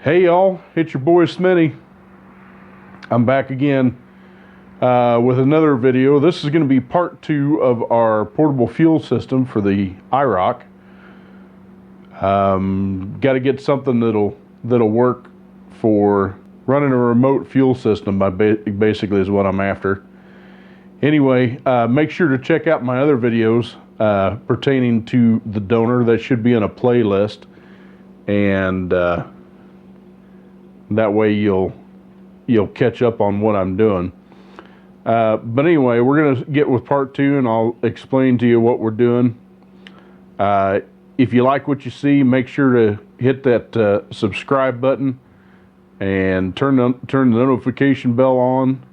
Hey y'all, it's your boy Smitty. I'm back again with another video. This is going to be part 2 of our portable fuel system for the IROC. Got to get something that'll work for running a remote fuel system. Basically is what I'm after. Anyway, make sure to check out my other videos pertaining to the donor. That should be in a playlist, and that way you'll catch up on what I'm doing. But anyway, we're going to get with part 2, and I'll explain to you what we're doing. If you like what you see, make sure to hit that subscribe button and turn the notification bell on.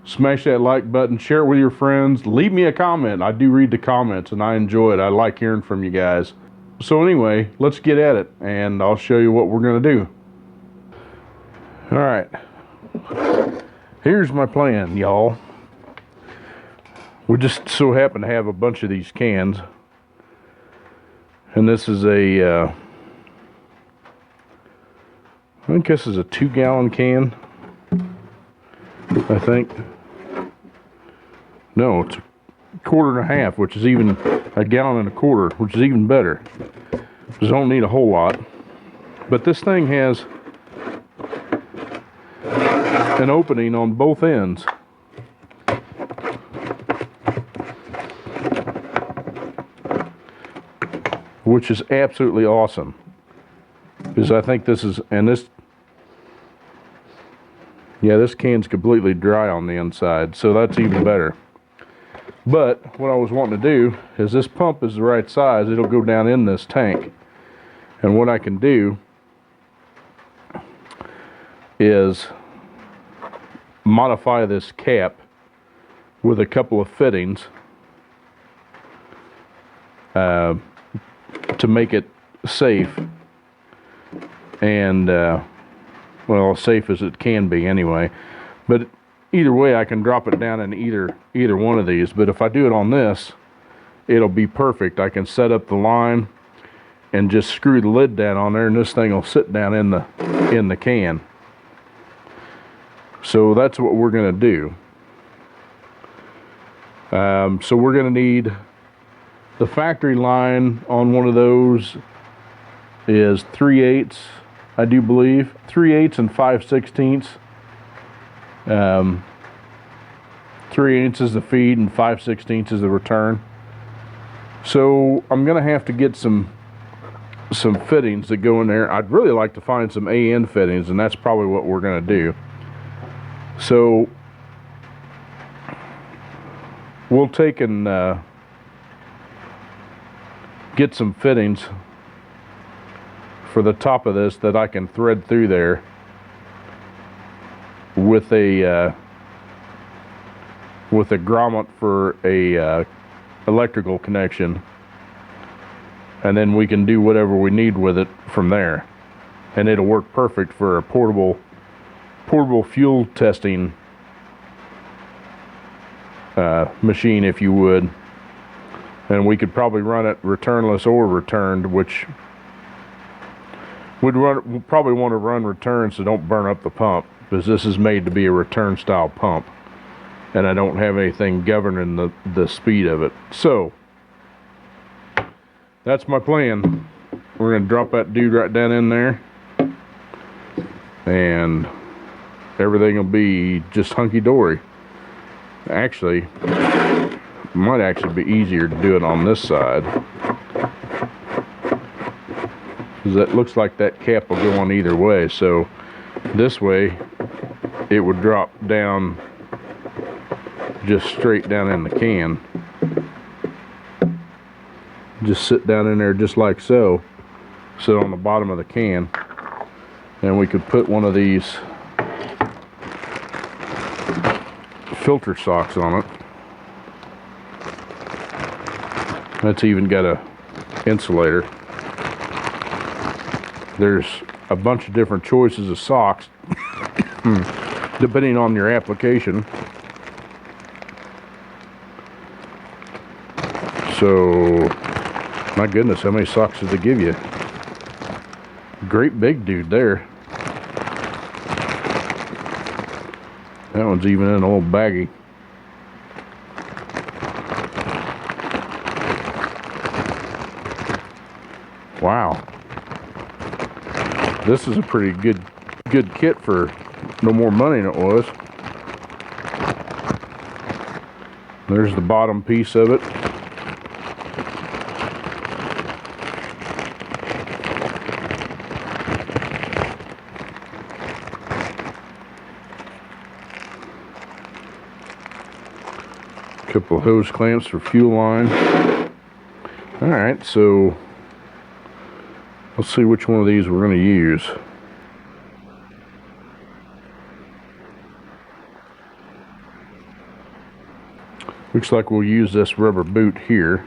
Smash that like button, share it with your friends, leave me a comment. I do read the comments and I enjoy it. I like hearing from you guys. So anyway, let's get at it, and I'll show you what we're going to do. All right, here's my plan, y'all. We just so happen to have a bunch of these cans, and this is I think this is a 2-gallon can, I think. No, it's a 1.25, which is even a 1.25 gallons, which is even better. Just don't need a whole lot, but this thing has an opening on both ends. Which is absolutely awesome, because I think this can's completely dry on the inside, so that's even better. But what I was wanting to do is, this pump is the right size. It'll go down in this tank, and what I can do is modify this cap with a couple of fittings to make it safe, and well, safe as it can be anyway. But either way, I can drop it down in either one of these. But if I do it on this, it'll be perfect. I can set up the line and just screw the lid down on there, and this thing will sit down in the can. So that's what we're going to do. So we're going to need the factory line on one of those is 3/8, I do believe, 3/8 and 5/16. 3/8 is the feed and 5/16 is the return. So I'm going to have to get some fittings that go in there. I'd really like to find some AN fittings, and that's probably what we're going to do. So we'll take and get some fittings for the top of this that I can thread through there with a grommet for a electrical connection, and then we can do whatever we need with it from there, and it'll work perfect for a portable fuel testing machine, if you would. And we could probably run it returnless or returned, which we'd probably want to run return so don't burn up the pump, because this is made to be a return style pump, and I don't have anything governing the speed of it. So that's my plan. We're going to drop that dude right down in there, and everything will be just hunky-dory. Actually, it might actually be easier to do it on this side, because it looks like that cap will go on either way. So this way it would drop down just straight down in the can, just sit down in there just like so, sit on the bottom of the can, and we could put one of these filter socks on it. That's even got a insulator. There's a bunch of different choices of socks depending on your application. So, my goodness, how many socks did they give you? Great big dude there. That one's even in an old baggie. Wow. This is a pretty good kit for no more money than it was. There's the bottom piece of it. Couple of hose clamps for fuel line. Alright, so let's see which one of these we're going to use. Looks like we'll use this rubber boot here.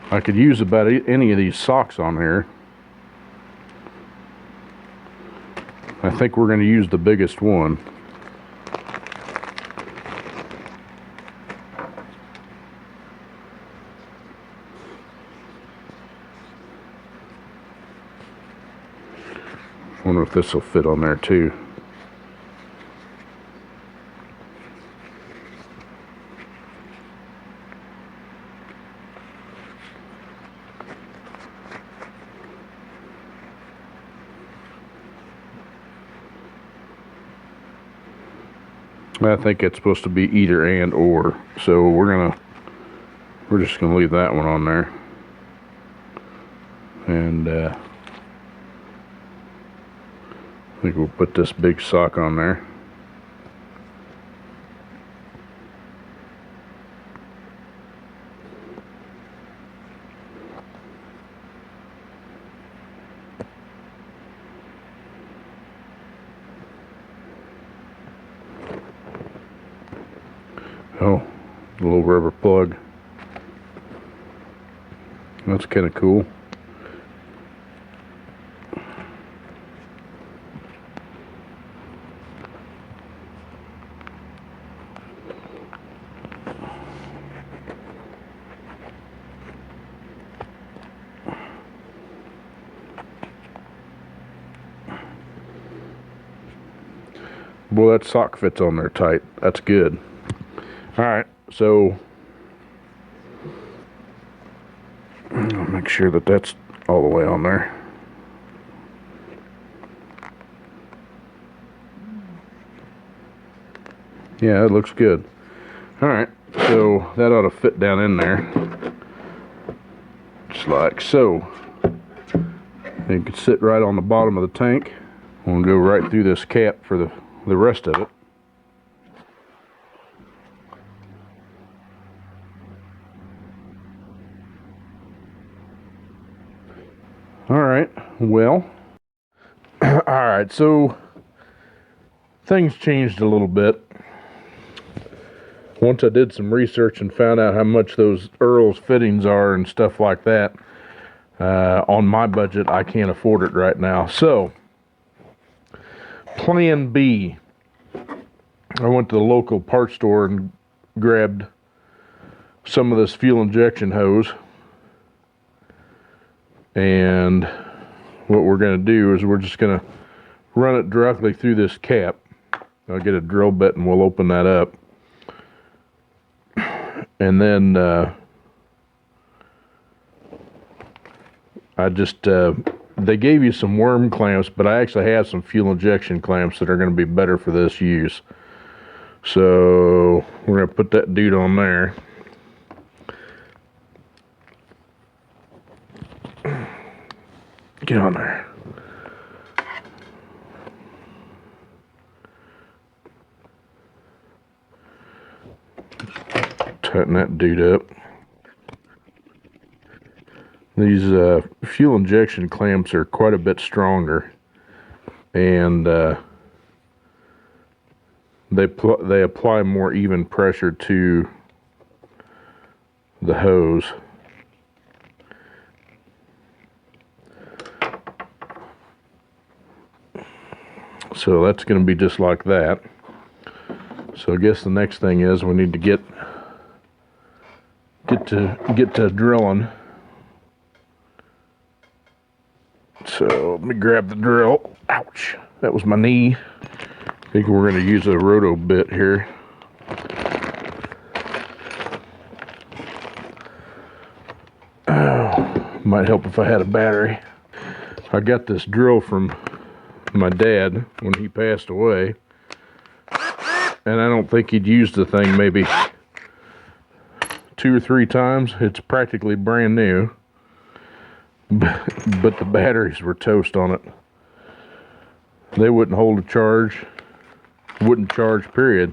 I could use about any of these socks on here. I think we're going to use the biggest one. Wonder if this will fit on there too. I think it's supposed to be either and or, so we're just gonna leave that one on there, and I think we'll put this big sock on there. Oh, a little rubber plug. That's kind of cool. Boy, that sock fits on there tight. That's good. Alright, so I'll make sure that that's all the way on there. Yeah, it looks good. Alright, so that ought to fit down in there. Just like so. You can sit right on the bottom of the tank. We'll go right through this cap for the rest of it. Alright, well, alright, so things changed a little bit. Once I did some research and found out how much those Earl's fittings are and stuff like that, on my budget, I can't afford it right now. So, plan B. I went to the local parts store and grabbed some of this fuel injection hose. And what we're going to do is we're just going to run it directly through this cap. I'll get a drill bit and we'll open that up. And then they gave you some worm clamps, but I actually have some fuel injection clamps that are going to be better for this use. So we're going to put that dude on there. Get on there. Tighten that dude up. These fuel injection clamps are quite a bit stronger, and they apply more even pressure to the hose. So that's going to be just like that. So I guess the next thing is we need to get to drilling. So let me grab the drill. Ouch, that was my knee. I think we're going to use a roto bit here. Might help if I had a battery. I got this drill from my dad when he passed away, and I don't think he'd used the thing maybe 2 or 3 times. It's practically brand new, but the batteries were toast on it. They wouldn't hold a charge, wouldn't charge, period.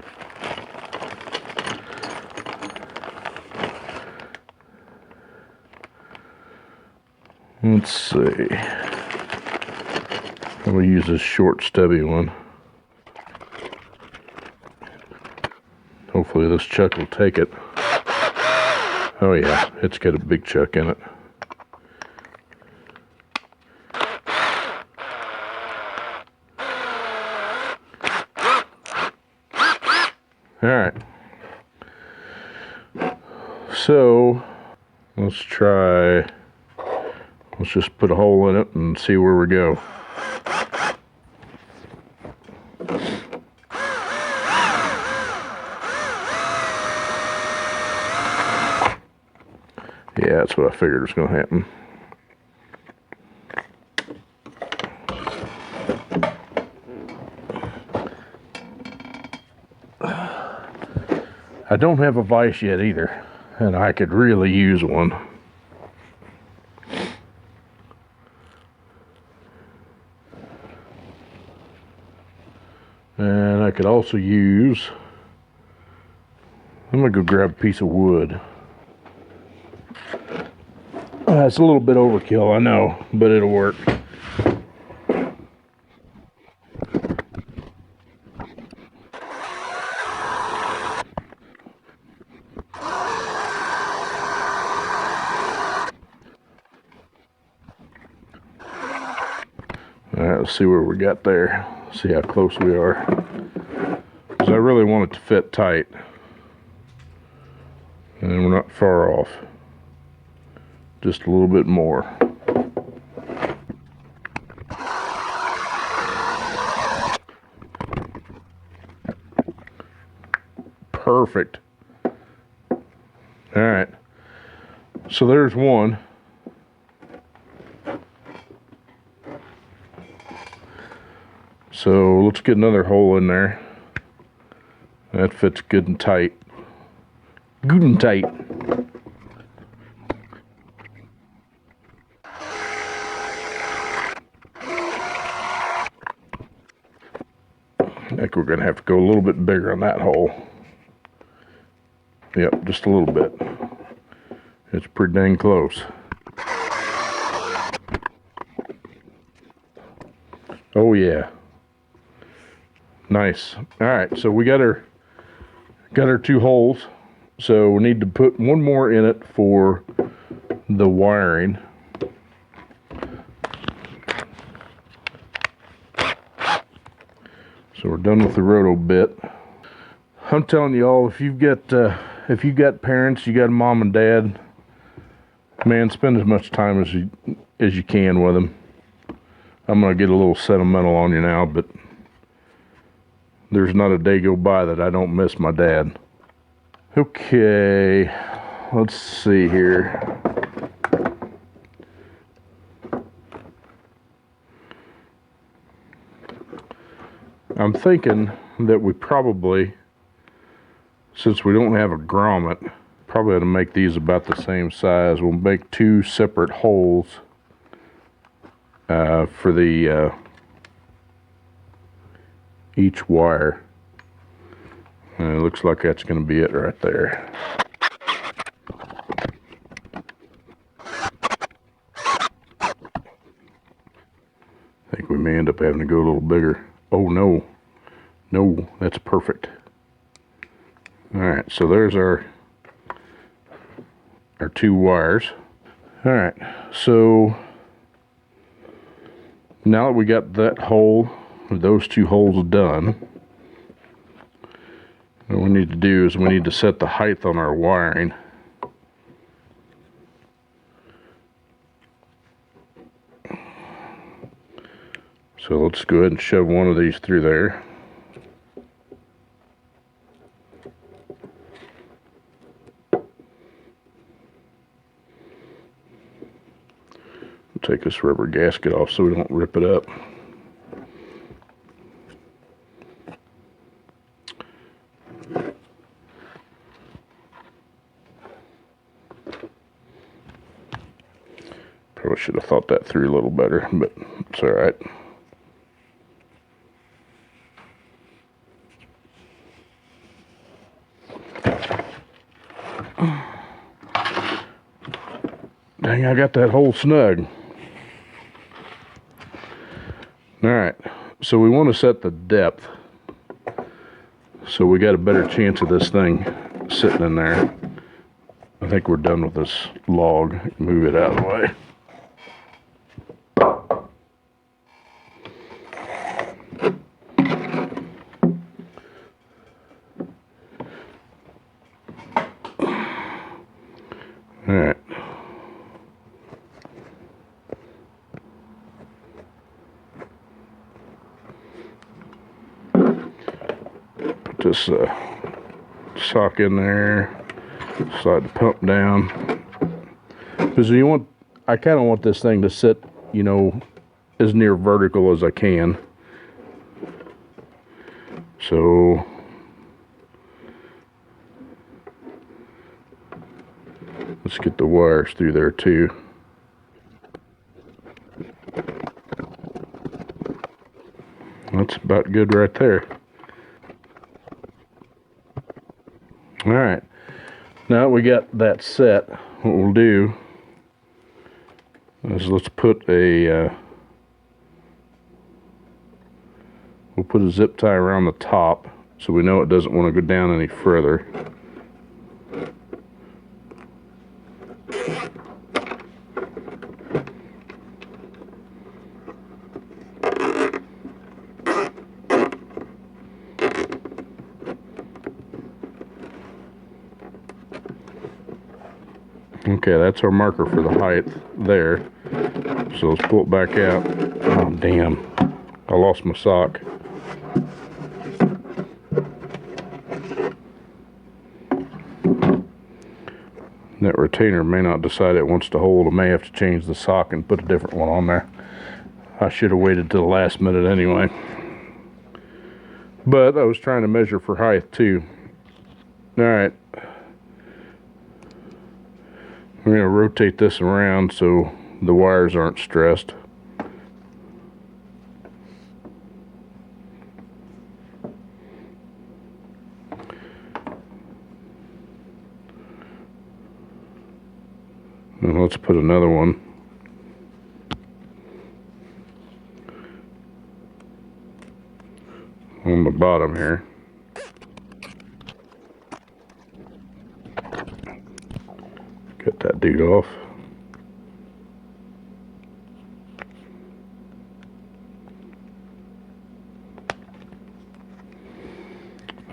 Let's see. I'm going to use this short, stubby one. Hopefully this chuck will take it. Oh yeah, it's got a big chuck in it. Alright. So, let's just put a hole in it and see where we go. Yeah, that's what I figured was going to happen. I don't have a vise yet either, and I could really use one. And I could also use, I'm going to go grab a piece of wood. It's a little bit overkill, I know, but it'll work. Alright, let's see where we got there. See how close we are. Because I really want it to fit tight. And we're not far off. Just a little bit more. Perfect. Alright. So there's one. So let's get another hole in there. That fits good and tight. Good and tight. I think we're going to have to go a little bit bigger on that hole. Yep, just a little bit. It's pretty dang close. Oh yeah. Nice. Alright, so we got our 2 holes. So we need to put one more in it for the wiring. So we're done with the roto bit. I'm telling you all, if you've got parents, you got a mom and dad, man, spend as much time as you can with them. I'm gonna get a little sentimental on you now, but there's not a day go by that I don't miss my dad. Okay, let's see here. I'm thinking that we probably, since we don't have a grommet, probably ought to make these about the same size. We'll make 2 separate holes for the each wire. And it looks like that's going to be it right there. I think we may end up having to go a little bigger. Oh no, no, that's perfect. Alright, so there's our 2 wires. Alright, so now that we got that hole, those 2 holes done, What we need to do is we need to set the height on our wiring. So let's go ahead and shove one of these through there. Take this rubber gasket off so we don't rip it up. Probably should have thought that through a little better, but it's all right. Dang, I got that hole snug. Alright, so we want to set the depth so we got a better chance of this thing sitting in there. I think we're done with this log. Move it out of the way. Alright. Put this sock in there. Slide the pump down. Because I kind of want this thing to sit, you know, as near vertical as I can. So let's get the wires through there too. That's about good right there. Alright, now we got that set, what we'll do is let's put a we'll put a zip tie around the top so we know it doesn't want to go down any further. Okay, that's our marker for the height there. So let's pull it back out. Oh, damn. I lost my sock. That retainer may not decide it wants to hold. I may have to change the sock and put a different one on there. I should have waited till the last minute anyway. But I was trying to measure for height too. Alright. We're going to rotate this around so the wires aren't stressed. And let's put another one. On the bottom here. Cut that dude off.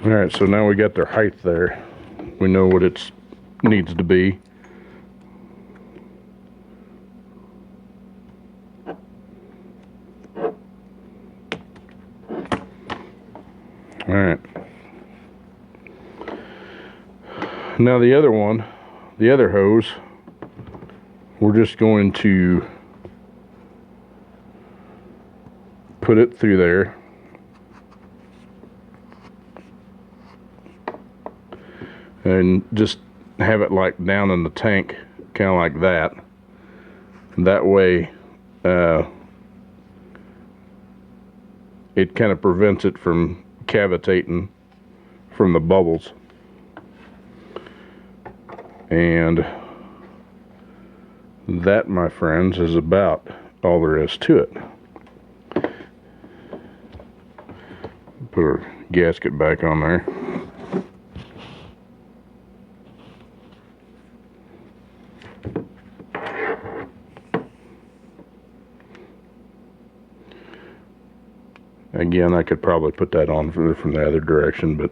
Alright, so now we got their height there. We know what it needs to be. Alright. Now the other one, the other hose, we're just going to put it through there. And just have it like down in the tank, kind of like that. That way, it kind of prevents it from cavitating from the bubbles. And that, my friends, is about all there is to it. Put our gasket back on there. Again, I could probably put that on from the other direction, but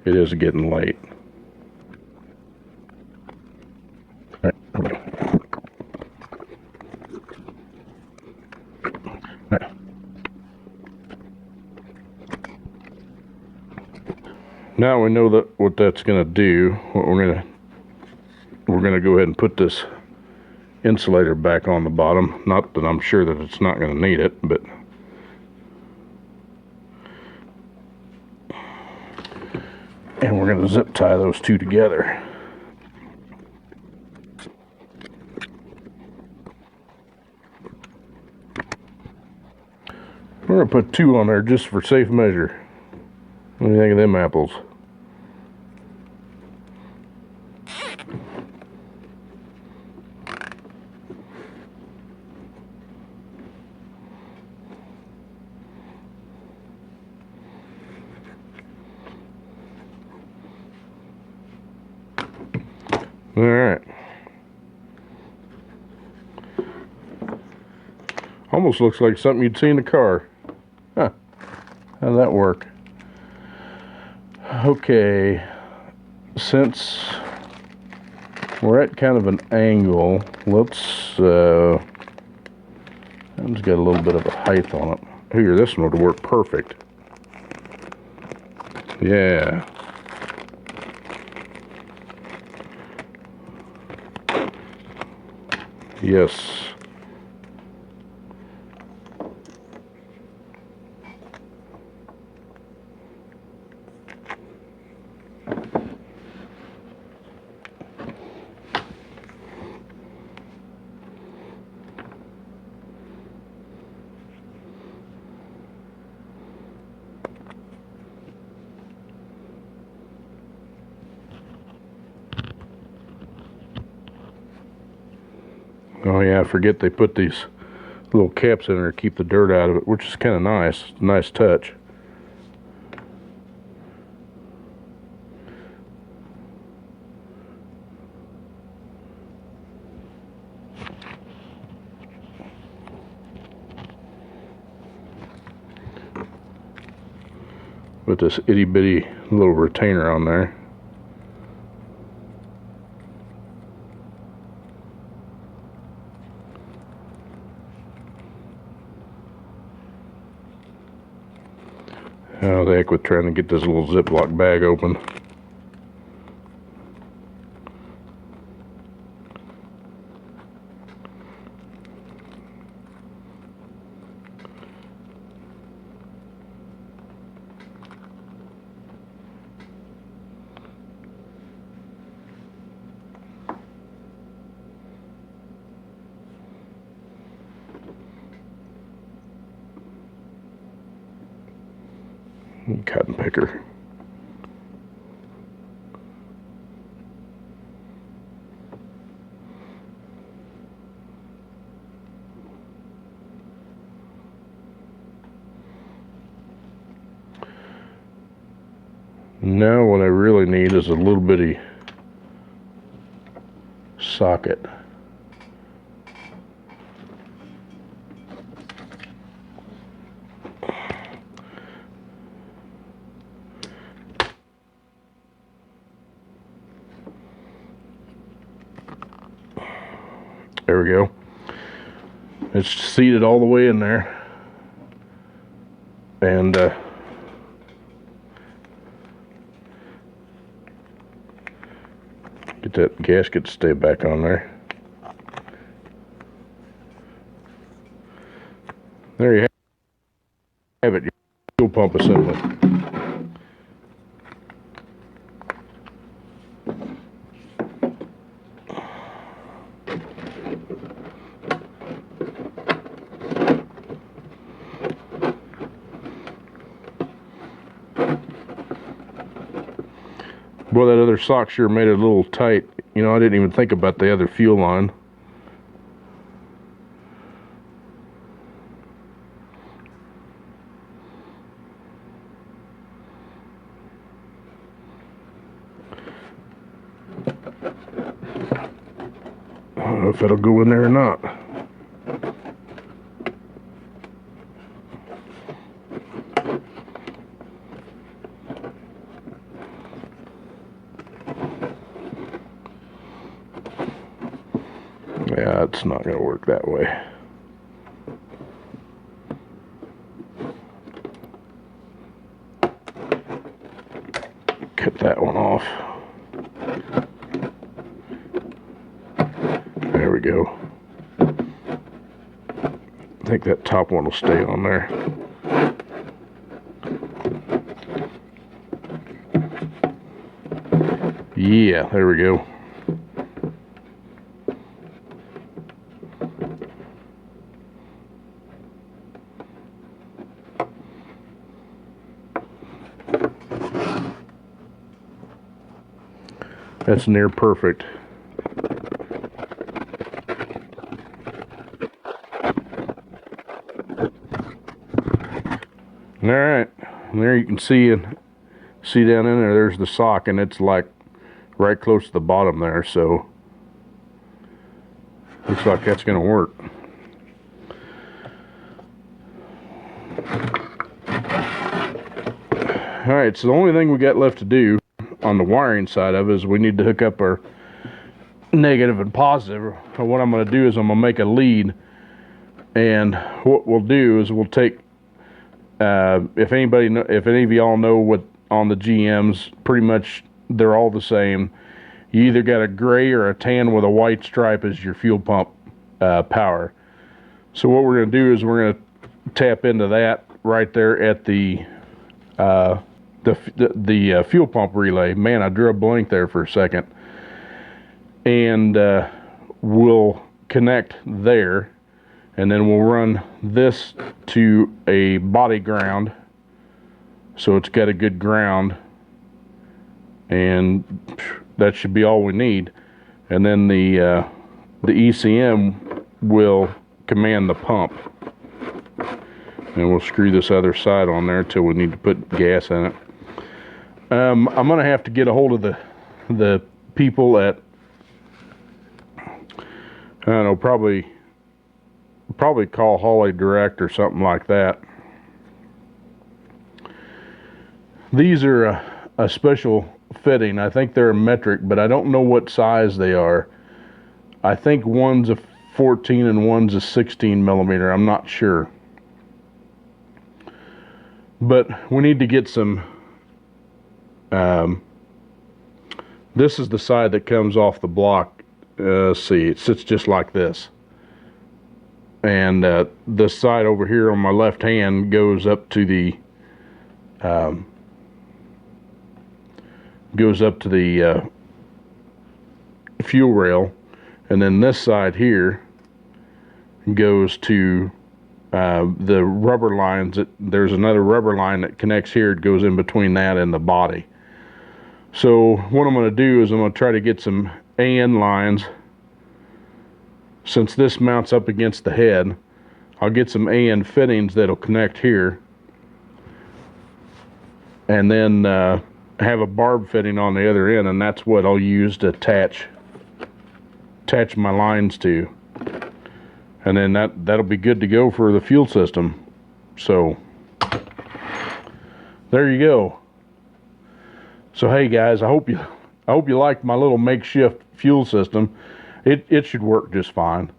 It is getting late. All right. Now we know that what that's going to do. What we're going to go ahead and put this insulator back on the bottom. Not that I'm sure that it's not going to need it, but and we're going to zip tie those two together. We're going to put two on there just for safe measure. What do you think of them apples? All right. Almost looks like something you'd see in the car. Huh. How'd that work? Okay. Since we're at kind of an angle, let's I've just got a little bit of a height on it. Here, this one would work perfect. Yeah. Yes. Oh yeah, I forget they put these little caps in there to keep the dirt out of it, which is kind of nice. Nice touch. With this itty bitty little retainer on there. Oh, the heck with trying to get this little Ziploc bag open. Cotton picker. Now what I really need is a little bitty socket. There we go. It's seated all the way in there. And get that gasket to stay back on there. There you have it, your fuel pump assembly. Boy, that other sock sure made it a little tight. You know, I didn't even think about the other fuel line. I don't know if it'll go in there or not. That's not going to work that way. Cut that one off. There we go. I think that top one will stay on there. Yeah, there we go. That's near perfect. All right, there you can see down in there. There's the sock, and it's like right close to the bottom there. So looks like that's going to work. All right, so the only thing we got left to do on the wiring side of it is we need to hook up our negative and positive. What I'm going to do is I'm going to make a lead, and what we'll do is we'll take if any of y'all know what on the GMs, pretty much they're all the same. You either got a gray or a tan with a white stripe as your fuel pump power. So what we're going to do is we're going to tap into that right there at the fuel pump relay. Man, I drew a blank there for a second. And we'll connect there, and then we'll run this to a body ground, so it's got a good ground, and that should be all we need. And then the ECM will command the pump, and we'll screw this other side on there till we need to put gas in it. I'm gonna have to get a hold of the people at, I don't know, probably call Holly direct or something like that. These are a special fitting. I think they're a metric, but I don't know what size they are. I think one's a 14 and one's a 16 millimeter. I'm not sure. But we need to get some, this is the side that comes off the block. See, it sits just like this, and this side over here on my left hand goes up to the fuel rail, and then this side here goes to the rubber lines. There's another rubber line that connects here. It goes in between that and the body. So what I'm going to do is I'm going to try to get some AN lines. Since this mounts up against the head, I'll get some AN fittings that'll connect here, and then have a barb fitting on the other end, and that's what I'll use to attach my lines to, and then that'll be good to go for the fuel system. So there you go. So hey guys, I hope you liked my little makeshift fuel system. It should work just fine.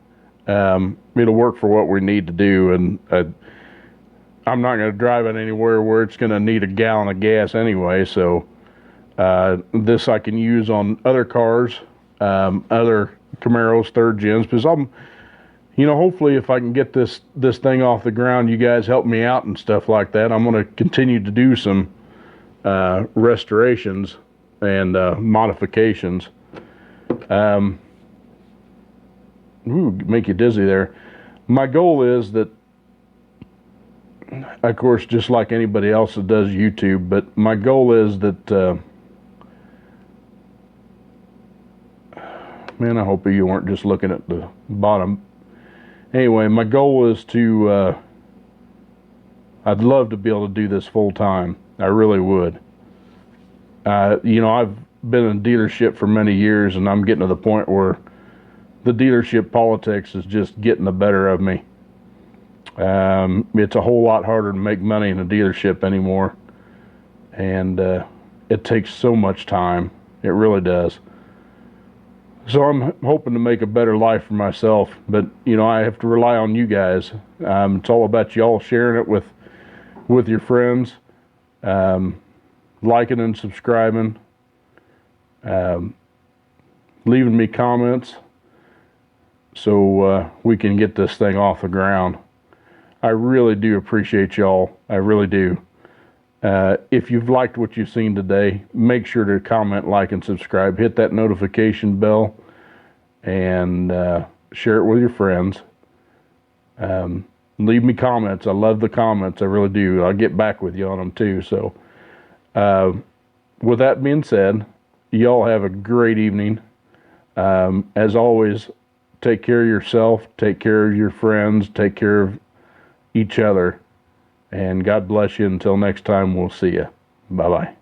It'll work for what we need to do, and I'm not going to drive it anywhere where it's going to need a gallon of gas anyway. So this I can use on other cars, other Camaros, third gens, because hopefully if I can get this thing off the ground, you guys help me out and stuff like that. I'm going to continue to do some restorations and modifications. Make you dizzy there. My goal is that, of course, just like anybody else that does YouTube, but my goal is that, man, I hope you weren't just looking at the bottom. Anyway, my goal is to, I'd love to be able to do this full time. I really would. I've been in a dealership for many years, and I'm getting to the point where the dealership politics is just getting the better of me. It's a whole lot harder to make money in a dealership anymore, and it takes so much time. It really does. So I'm hoping to make a better life for myself, but you know, I have to rely on you guys. It's all about y'all sharing it with your friends, liking and subscribing, leaving me comments, so we can get this thing off the ground. I really do appreciate y'all. I really do. If you've liked what you've seen today, make sure to comment, like, and subscribe. Hit that notification bell and share it with your friends. Leave me comments. I love the comments. I really do. I'll get back with you on them too. So with that being said, y'all have a great evening. As always, take care of yourself, take care of your friends, take care of each other. And God bless you. Until next time, we'll see you. Bye-bye.